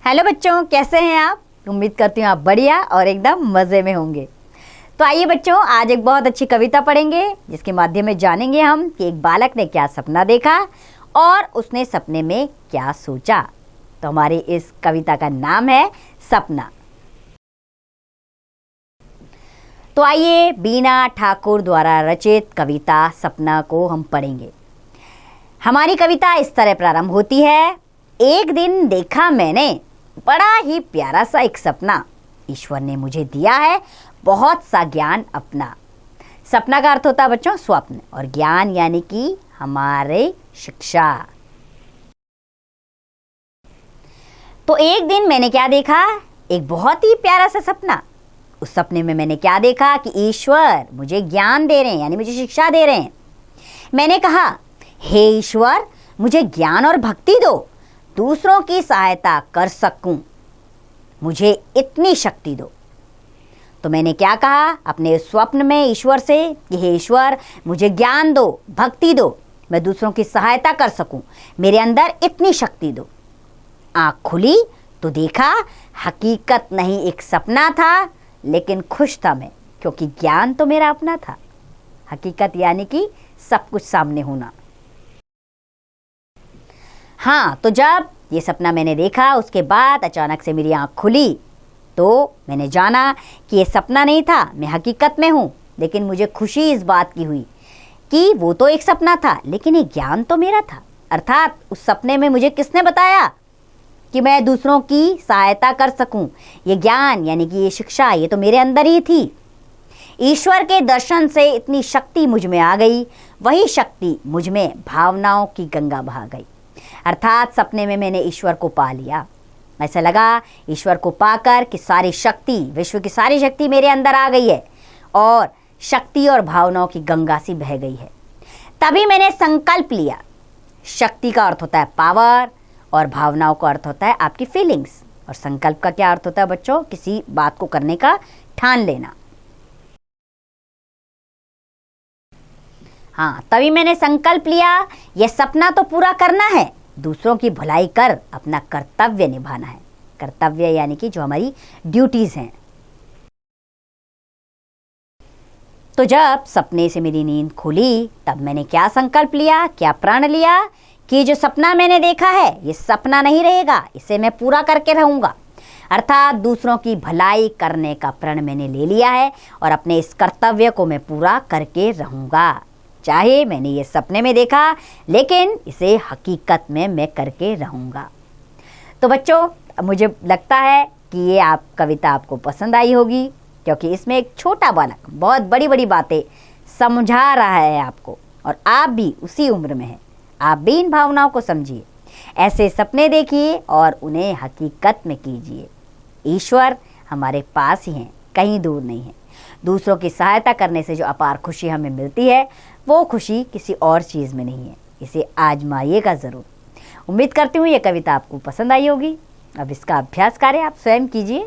Hello बच्चों, कैसे हैं आप? उम्मीद करती हूँ आप बढ़िया और एकदम मज़े में होंगे। तो आइए बच्चों, आज एक बहुत अच्छी कविता पढ़ेंगे जिसके माध्यम में जानेंगे हम कि एक बालक ने क्या सपना देखा और उसने सपने में क्या सोचा। तो हमारी इस कविता का नाम है सपना। तो आइए बीना ठाकुर द्वारा रचित कविता सपना को हम पढ़ेंगे। हमारी कविता इस तरह प्रारंभ होती है। एक दिन देखा मैंने बड़ा ही प्यारा सा एक सपना, ईश्वर ने मुझे दिया है बहुत सा ज्ञान अपना। सपना का अर्थ होता है बच्चों स्वप्न, और ज्ञान यानी कि हमारे शिक्षा। तो एक दिन मैंने क्या देखा, एक बहुत ही प्यारा सा सपना। उस सपने में मैंने क्या देखा कि ईश्वर मुझे ज्ञान दे रहे हैं, यानी मुझे शिक्षा दे रहे हैं। मैंने कहा, हे ईश्वर मुझे ज्ञान और भक्ति दो, दूसरों की सहायता कर सकूं, मुझे इतनी शक्ति दो। तो मैंने क्या कहा अपने स्वप्न में ईश्वर से कि हे ईश्वर मुझे ज्ञान दो, भक्ति दो, मैं दूसरों की सहायता कर सकूं, मेरे अंदर इतनी शक्ति दो। आँख खुली तो देखा हकीकत नहीं एक सपना था, लेकिन खुश था मैं क्योंकि ज्ञान तो मेरा अपना था। हकीकत यानी कि सब कुछ सामने होना। हाँ, तो जब ये सपना मैंने देखा उसके बाद अचानक से मेरी आँख खुली तो मैंने जाना कि ये सपना नहीं था, मैं हकीकत में हूँ। लेकिन मुझे खुशी इस बात की हुई कि वो तो एक सपना था लेकिन ये ज्ञान तो मेरा था। अर्थात उस सपने में मुझे किसने बताया कि मैं दूसरों की सहायता कर सकूं। ये ज्ञान यानी कि ये शिक्षा, ये तो मेरे अंदर ही थी। ईश्वर के दर्शन से इतनी शक्ति मुझ में आ गई, वही शक्ति मुझ में भावनाओं की गंगा बहा गई। अर्थात सपने में मैंने ईश्वर को पा लिया। ऐसा लगा ईश्वर को पाकर कि सारी शक्ति, विश्व की सारी शक्ति मेरे अंदर आ गई है और शक्ति और भावनाओं की गंगा सी बह गई है। तभी मैंने संकल्प लिया। शक्ति का अर्थ होता है पावर और भावनाओं का अर्थ होता है आपकी फीलिंग्स। और संकल्प का क्या अर्थ होता है बच्चों? किसी बात को करने का ठान लेना। हाँ, तभी मैंने संकल्प लिया, यह सपना तो पूरा करना है, दूसरों की भलाई कर अपना कर्तव्य निभाना है। कर्तव्य यानी कि जो हमारी ड्यूटीज हैं। तो जब सपने से मेरी नींद खुली तब मैंने क्या संकल्प लिया, क्या प्रण लिया कि जो सपना मैंने देखा है ये सपना नहीं रहेगा, इसे मैं पूरा करके रहूंगा। अर्थात दूसरों की भलाई करने का प्रण मैंने ले लिया है और अपने इस कर्तव्य को मैं पूरा करके रहूंगा। चाहे मैंने ये सपने में देखा लेकिन इसे हकीकत में मैं करके रहूँगा। तो बच्चों, मुझे लगता है कि ये कविता आपको पसंद आई होगी, क्योंकि इसमें एक छोटा बालक बहुत बड़ी बड़ी बातें समझा रहा है आपको, और आप भी उसी उम्र में हैं। आप भी इन भावनाओं को समझिए, ऐसे सपने देखिए और उन्हें हकीकत में कीजिए। ईश्वर हमारे पास ही हैं, कहीं दूर नहीं है। दूसरों की सहायता करने से जो अपार खुशी हमें मिलती है वो खुशी किसी और चीज़ में नहीं है। इसे आजमाइएगा ज़रूर। उम्मीद करती हूँ ये कविता आपको पसंद आई होगी। अब इसका अभ्यास कार्य आप स्वयं कीजिए।